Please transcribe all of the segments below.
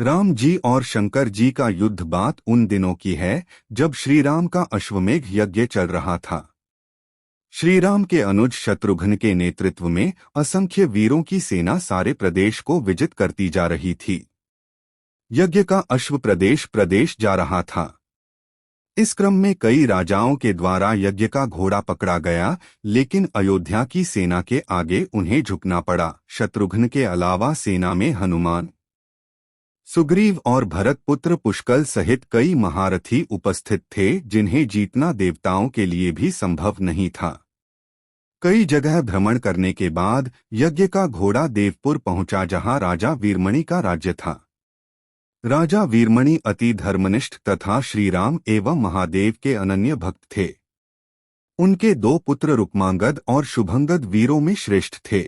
राम जी और शंकर जी का युद्ध बात उन दिनों की है जब श्री राम का अश्वमेघ यज्ञ चल रहा था। श्री राम के अनुज शत्रुघ्न के नेतृत्व में असंख्य वीरों की सेना सारे प्रदेश को विजित करती जा रही थी। यज्ञ का अश्व प्रदेश प्रदेश जा रहा था। इस क्रम में कई राजाओं के द्वारा यज्ञ का घोड़ा पकड़ा गया, लेकिन अयोध्या की सेना के आगे उन्हें झुकना पड़ा। शत्रुघ्न के अलावा सेना में हनुमान, सुग्रीव और भरत पुत्र पुष्कल सहित कई महारथी उपस्थित थे, जिन्हें जीतना देवताओं के लिए भी संभव नहीं था। कई जगह भ्रमण करने के बाद यज्ञ का घोड़ा देवपुर पहुंचा, जहां राजा वीरमणि का राज्य था। राजा वीरमणि अति धर्मनिष्ठ तथा श्रीराम एवं महादेव के अनन्य भक्त थे। उनके दो पुत्र रुक्मांगद और शुभंगद वीरों में श्रेष्ठ थे।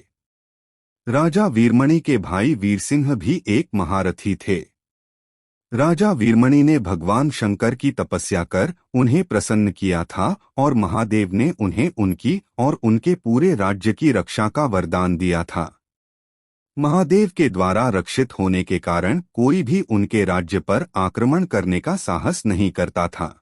राजा वीरमणि के भाई वीरसिंह भी एक महारथी थे। राजा वीरमणि ने भगवान शंकर की तपस्या कर उन्हें प्रसन्न किया था और महादेव ने उन्हें उनकी और उनके पूरे राज्य की रक्षा का वरदान दिया था। महादेव के द्वारा रक्षित होने के कारण कोई भी उनके राज्य पर आक्रमण करने का साहस नहीं करता था।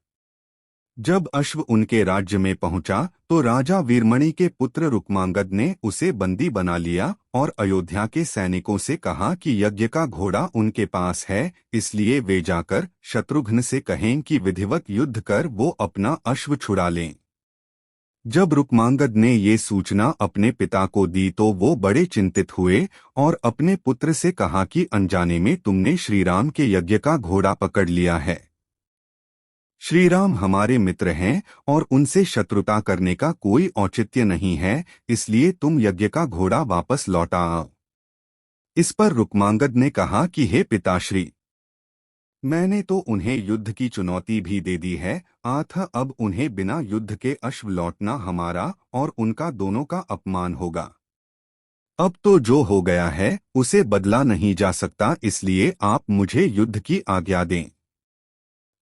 जब अश्व उनके राज्य में पहुंचा तो राजा वीरमणि के पुत्र रुक्मांगद ने उसे बंदी बना लिया और अयोध्या के सैनिकों से कहा कि यज्ञ का घोड़ा उनके पास है, इसलिए वे जाकर शत्रुघ्न से कहें कि विधिवत युद्ध कर वो अपना अश्व छुड़ा लें। जब रुक्मांगद ने ये सूचना अपने पिता को दी तो वो बड़े चिंतित हुए और अपने पुत्र से कहा कि अनजाने में तुमने श्रीराम के यज्ञ का घोड़ा पकड़ लिया है। श्रीराम हमारे मित्र हैं और उनसे शत्रुता करने का कोई औचित्य नहीं है, इसलिए तुम यज्ञ का घोड़ा वापस लौटा आओ। इस पर रुक्मांगद ने कहा कि हे पिताश्री, मैंने तो उन्हें युद्ध की चुनौती भी दे दी है, अतः अब उन्हें बिना युद्ध के अश्व लौटना हमारा और उनका दोनों का अपमान होगा। अब तो जो हो गया है उसे बदला नहीं जा सकता, इसलिए आप मुझे युद्ध की आज्ञा दें।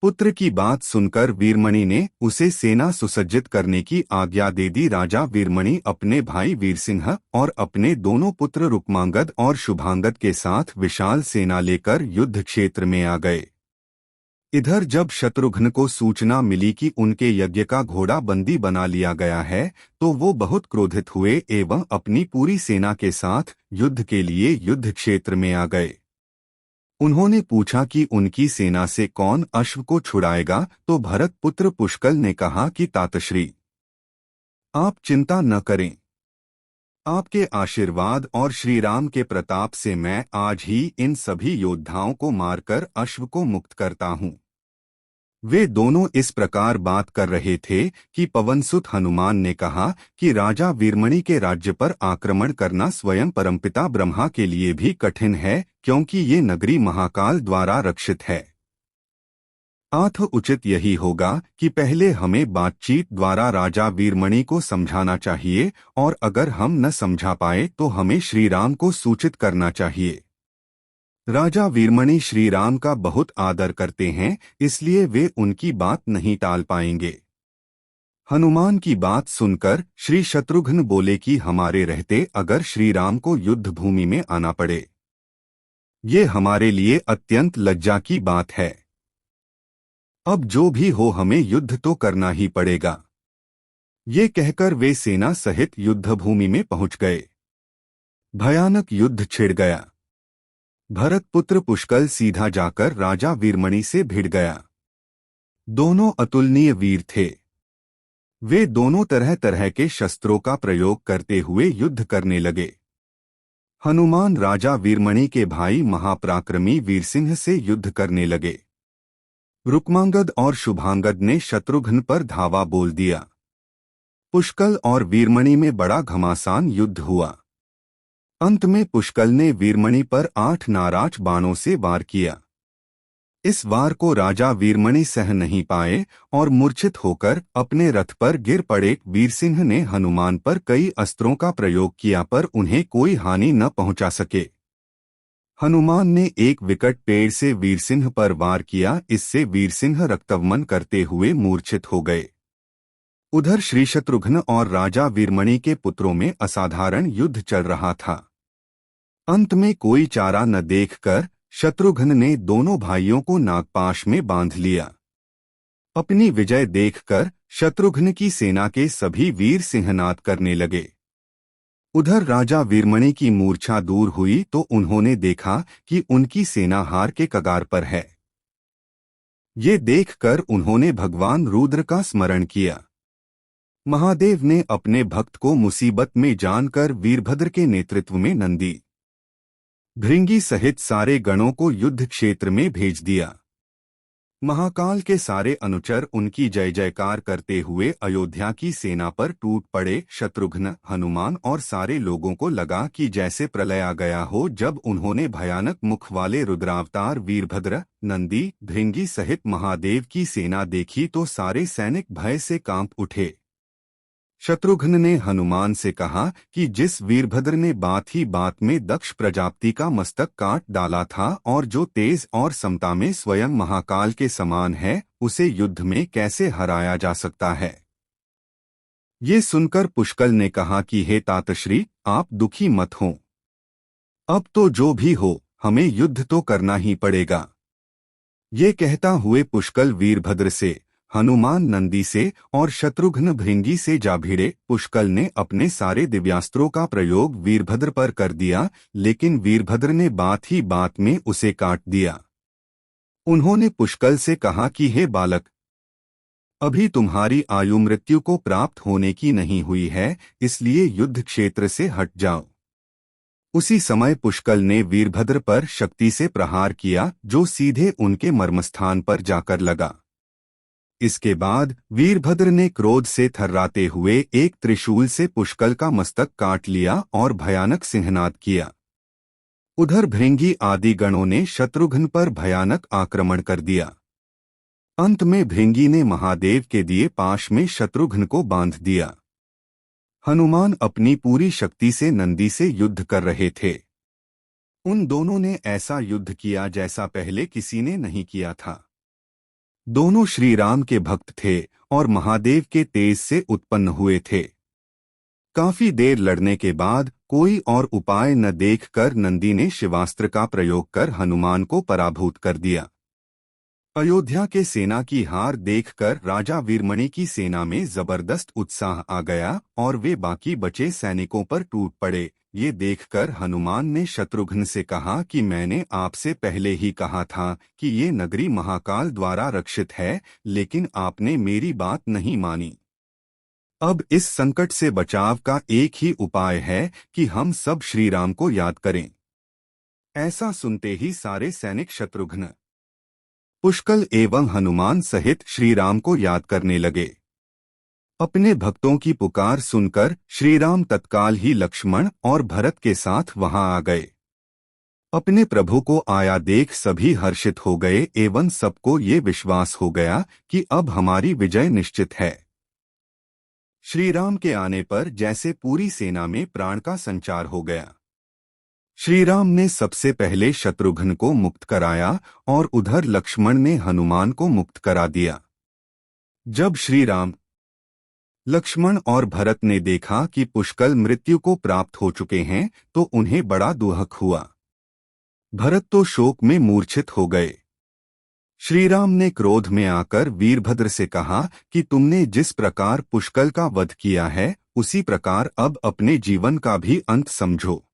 पुत्र की बात सुनकर वीरमणि ने उसे सेना सुसज्जित करने की आज्ञा दे दी। राजा वीरमणि अपने भाई वीरसिंह और अपने दोनों पुत्र रुक्मांगद और शुभांगद के साथ विशाल सेना लेकर युद्ध क्षेत्र में आ गए। इधर जब शत्रुघ्न को सूचना मिली कि उनके यज्ञ का घोड़ा बंदी बना लिया गया है तो वो बहुत क्रोधित हुए एवं अपनी पूरी सेना के साथ युद्ध के लिए युद्ध क्षेत्र में आ गए। उन्होंने पूछा कि उनकी सेना से कौन अश्व को छुड़ाएगा, तो भरत पुत्र पुष्कल ने कहा कि तातश्री, आप चिंता न करें। आपके आशीर्वाद और श्रीराम के प्रताप से मैं आज ही इन सभी योद्धाओं को मारकर अश्व को मुक्त करता हूँ। वे दोनों इस प्रकार बात कर रहे थे कि पवनसुत हनुमान ने कहा कि राजा वीरमणि के राज्य पर आक्रमण करना स्वयं परमपिता ब्रह्मा के लिए भी कठिन है, क्योंकि ये नगरी महाकाल द्वारा रक्षित है। अतः उचित यही होगा कि पहले हमें बातचीत द्वारा राजा वीरमणि को समझाना चाहिए और अगर हम न समझा पाए तो हमें श्रीराम को सूचित करना चाहिए। राजा वीरमणि श्रीराम का बहुत आदर करते हैं, इसलिए वे उनकी बात नहीं टाल पाएंगे। हनुमान की बात सुनकर श्री शत्रुघ्न बोले कि हमारे रहते अगर श्रीराम को युद्ध भूमि में आना पड़े, ये हमारे लिए अत्यंत लज्जा की बात है। अब जो भी हो हमें युद्ध तो करना ही पड़ेगा। ये कहकर वे सेना सहित युद्ध भूमि में पहुंच गए। भयानक युद्ध छिड़ गया। भरत पुत्र पुष्कल सीधा जाकर राजा वीरमणि से भिड़ गया। दोनों अतुलनीय वीर थे। वे दोनों तरह तरह के शस्त्रों का प्रयोग करते हुए युद्ध करने लगे। हनुमान राजा वीरमणि के भाई महापराक्रमी वीरसिंह से युद्ध करने लगे। रुक्मांगद और शुभांगद ने शत्रुघ्न पर धावा बोल दिया। पुष्कल और वीरमणि में बड़ा घमासान युद्ध हुआ। अंत में पुष्कल ने वीरमणि पर 8 नाराज बाणों से वार किया। इस वार को राजा वीरमणि सह नहीं पाए और मूर्छित होकर अपने रथ पर गिर पड़े। वीरसिंह ने हनुमान पर कई अस्त्रों का प्रयोग किया पर उन्हें कोई हानि न पहुंचा सके। हनुमान ने एक विकट पेड़ से वीरसिंह पर वार किया, इससे वीरसिंह रक्तवमन करते हुए मूर्छित हो गए। उधर श्री शत्रुघ्न और राजा वीरमणि के पुत्रों में असाधारण युद्ध चल रहा था। अंत में कोई चारा न देखकर शत्रुघ्न ने दोनों भाइयों को नागपाश में बांध लिया। अपनी विजय देखकर शत्रुघ्न की सेना के सभी वीर सिंहनाद करने लगे। उधर राजा वीरमणि की मूर्छा दूर हुई तो उन्होंने देखा कि उनकी सेना हार के कगार पर है। ये देखकर उन्होंने भगवान रुद्र का स्मरण किया। महादेव ने अपने भक्त को मुसीबत में जानकर वीरभद्र के नेतृत्व में नंदी, भृंगी सहित सारे गणों को युद्ध क्षेत्र में भेज दिया। महाकाल के सारे अनुचर उनकी जय जयकार करते हुए अयोध्या की सेना पर टूट पड़े। शत्रुघ्न, हनुमान और सारे लोगों को लगा कि जैसे प्रलय आ गया हो। जब उन्होंने भयानक मुख वाले रुद्रावतार वीरभद्र, नंदी, भृंगी सहित महादेव की सेना देखी तो सारे सैनिक भय से कांप उठे। शत्रुघ्न ने हनुमान से कहा कि जिस वीरभद्र ने बात ही बात में दक्ष प्रजापति का मस्तक काट डाला था और जो तेज और समता में स्वयं महाकाल के समान है, उसे युद्ध में कैसे हराया जा सकता है। ये सुनकर पुष्कल ने कहा कि हे तातश्री, आप दुखी मत हो। अब तो जो भी हो, हमें युद्ध तो करना ही पड़ेगा। ये कहता हुए पुष्कल वीरभद्र से, हनुमान नंदी से और शत्रुघ्न भृंगी से जा भिड़े। पुष्कल ने अपने सारे दिव्यास्त्रों का प्रयोग वीरभद्र पर कर दिया, लेकिन वीरभद्र ने बात ही बात में उसे काट दिया। उन्होंने पुष्कल से कहा कि हे बालक, अभी तुम्हारी आयु मृत्यु को प्राप्त होने की नहीं हुई है, इसलिए युद्ध क्षेत्र से हट जाओ। उसी समय पुष्कल ने वीरभद्र पर शक्ति से प्रहार किया, जो सीधे उनके मर्मस्थान पर जाकर लगा। इसके बाद वीरभद्र ने क्रोध से थर्राते हुए एक त्रिशूल से पुष्कल का मस्तक काट लिया और भयानक सिंहनाद किया। उधर भृंगी आदि गणों ने शत्रुघ्न पर भयानक आक्रमण कर दिया। अंत में भृंगी ने महादेव के दिए पाश में शत्रुघ्न को बांध दिया। हनुमान अपनी पूरी शक्ति से नंदी से युद्ध कर रहे थे। उन दोनों ने ऐसा युद्ध किया जैसा पहले किसी ने नहीं किया था। दोनों श्री राम के भक्त थे और महादेव के तेज से उत्पन्न हुए थे। काफी देर लड़ने के बाद कोई और उपाय न देखकर नंदी ने शिवास्त्र का प्रयोग कर हनुमान को पराभूत कर दिया। अयोध्या के सेना की हार देखकर राजा वीरमणि की सेना में जबरदस्त उत्साह आ गया और वे बाकी बचे सैनिकों पर टूट पड़े। ये देखकर हनुमान ने शत्रुघ्न से कहा कि मैंने आपसे पहले ही कहा था कि ये नगरी महाकाल द्वारा रक्षित है, लेकिन आपने मेरी बात नहीं मानी। अब इस संकट से बचाव का एक ही उपाय है कि हम सब श्री राम को याद करें। ऐसा सुनते ही सारे सैनिक शत्रुघ्न, पुष्कल एवं हनुमान सहित श्री राम को याद करने लगे। अपने भक्तों की पुकार सुनकर श्रीराम तत्काल ही लक्ष्मण और भरत के साथ वहां आ गए। अपने प्रभु को आया देख सभी हर्षित हो गए एवं सबको ये विश्वास हो गया कि अब हमारी विजय निश्चित है। श्रीराम के आने पर जैसे पूरी सेना में प्राण का संचार हो गया। श्रीराम ने सबसे पहले शत्रुघ्न को मुक्त कराया और उधर लक्ष्मण ने हनुमान को मुक्त करा दिया। जब श्रीराम, लक्ष्मण और भरत ने देखा कि पुष्कल मृत्यु को प्राप्त हो चुके हैं तो उन्हें बड़ा दुहक हुआ। भरत तो शोक में मूर्छित हो गए। श्रीराम ने क्रोध में आकर वीरभद्र से कहा कि तुमने जिस प्रकार पुष्कल का वध किया है, उसी प्रकार अब अपने जीवन का भी अंत समझो।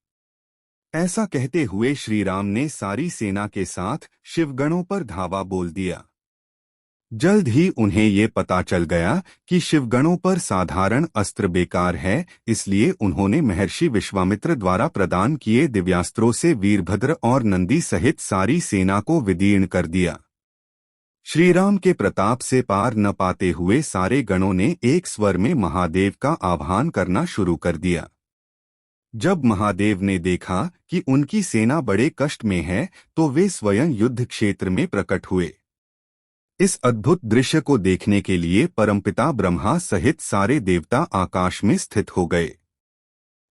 ऐसा कहते हुए श्रीराम ने सारी सेना के साथ शिवगणों पर धावा बोल दिया। जल्द ही उन्हें ये पता चल गया कि शिवगणों पर साधारण अस्त्र बेकार है, इसलिए उन्होंने महर्षि विश्वामित्र द्वारा प्रदान किए दिव्यास्त्रों से वीरभद्र और नंदी सहित सारी सेना को विदीर्ण कर दिया। श्रीराम के प्रताप से पार न पाते हुए सारे गणों ने एक स्वर में महादेव का आह्वान करना शुरू कर दिया। जब महादेव ने देखा कि उनकी सेना बड़े कष्ट में है तो वे स्वयं युद्ध क्षेत्र में प्रकट हुए। इस अद्भुत दृश्य को देखने के लिए परमपिता ब्रह्मा सहित सारे देवता आकाश में स्थित हो गए।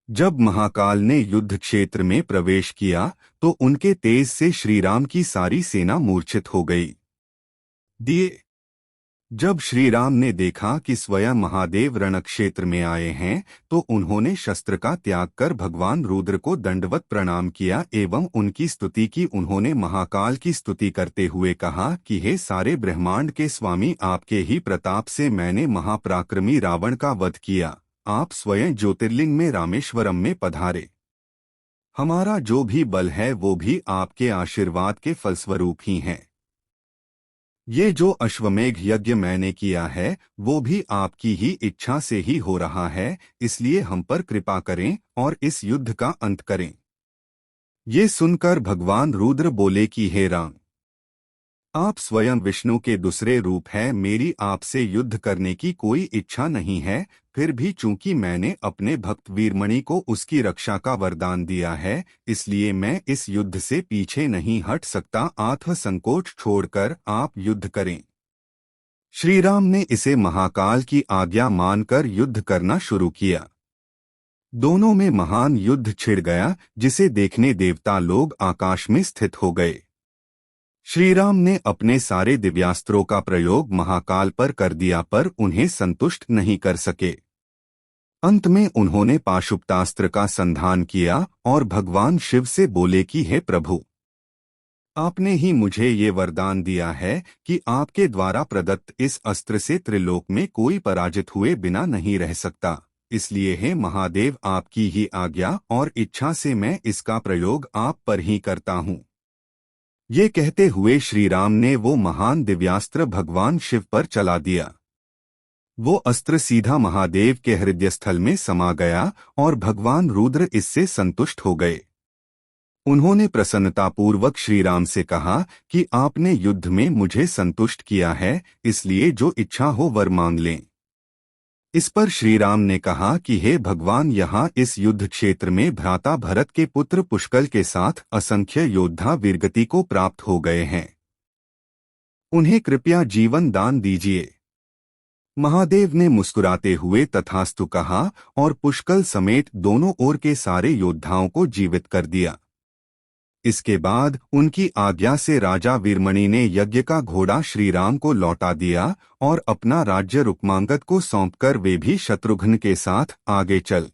जब महाकाल ने युद्ध क्षेत्र में प्रवेश किया तो उनके तेज से श्रीराम की सारी सेना मूर्छित हो गई। दिए जब श्री राम ने देखा कि स्वयं महादेव रणक्षेत्र में आए हैं, तो उन्होंने शस्त्र का त्याग कर भगवान रुद्र को दंडवत प्रणाम किया एवं उनकी स्तुति की। उन्होंने महाकाल की स्तुति करते हुए कहा कि हे सारे ब्रह्मांड के स्वामी, आपके ही प्रताप से मैंने महापराक्रमी रावण का वध किया। आप स्वयं ज्योतिर्लिंग में रामेश्वरम में पधारे। हमारा जो भी बल है वो भी आपके आशीर्वाद के फलस्वरूप ही है। ये जो अश्वमेघ यज्ञ मैंने किया है वो भी आपकी ही इच्छा से ही हो रहा है, इसलिए हम पर कृपा करें और इस युद्ध का अंत करें। ये सुनकर भगवान रुद्र बोले कि हे राम, आप स्वयं विष्णु के दूसरे रूप हैं, मेरी आपसे युद्ध करने की कोई इच्छा नहीं है। फिर भी चूंकि मैंने अपने भक्त वीरमणि को उसकी रक्षा का वरदान दिया है, इसलिए मैं इस युद्ध से पीछे नहीं हट सकता। आत्म संकोच छोड़कर आप युद्ध करें। श्री राम ने इसे महाकाल की आज्ञा मानकर युद्ध करना शुरू किया। दोनों में महान युद्ध छिड़ गया, जिसे देखने देवता लोग आकाश में स्थित हो गए। श्री राम ने अपने सारे दिव्यास्त्रों का प्रयोग महाकाल पर कर दिया, पर उन्हें संतुष्ट नहीं कर सके। अंत में उन्होंने पाशुपतास्त्र का संधान किया और भगवान शिव से बोले कि हे प्रभु, आपने ही मुझे ये वरदान दिया है कि आपके द्वारा प्रदत्त इस अस्त्र से त्रिलोक में कोई पराजित हुए बिना नहीं रह सकता। इसलिए हे महादेव, आपकी ही आज्ञा और इच्छा से मैं इसका प्रयोग आप पर ही करता हूँ। ये कहते हुए श्री राम ने वो महान दिव्यास्त्र भगवान शिव पर चला दिया। वो अस्त्र सीधा महादेव के हृदयस्थल में समा गया और भगवान रुद्र इससे संतुष्ट हो गए। उन्होंने प्रसन्नतापूर्वक श्री राम से कहा कि आपने युद्ध में मुझे संतुष्ट किया है, इसलिए जो इच्छा हो वर मांग लें। इस पर श्री राम ने कहा कि हे भगवान, यहाँ इस युद्ध क्षेत्र में भ्राता भरत के पुत्र पुष्कल के साथ असंख्य योद्धा वीरगति को प्राप्त हो गए हैं। उन्हें कृपया जीवन दान दीजिए। महादेव ने मुस्कुराते हुए तथास्तु कहा और पुष्कल समेत दोनों ओर के सारे योद्धाओं को जीवित कर दिया। इसके बाद उनकी आज्ञा से राजा वीरमणि ने यज्ञ का घोड़ा श्री राम को लौटा दिया और अपना राज्य रुक्मांगद को सौंपकर वे भी शत्रुघ्न के साथ आगे चल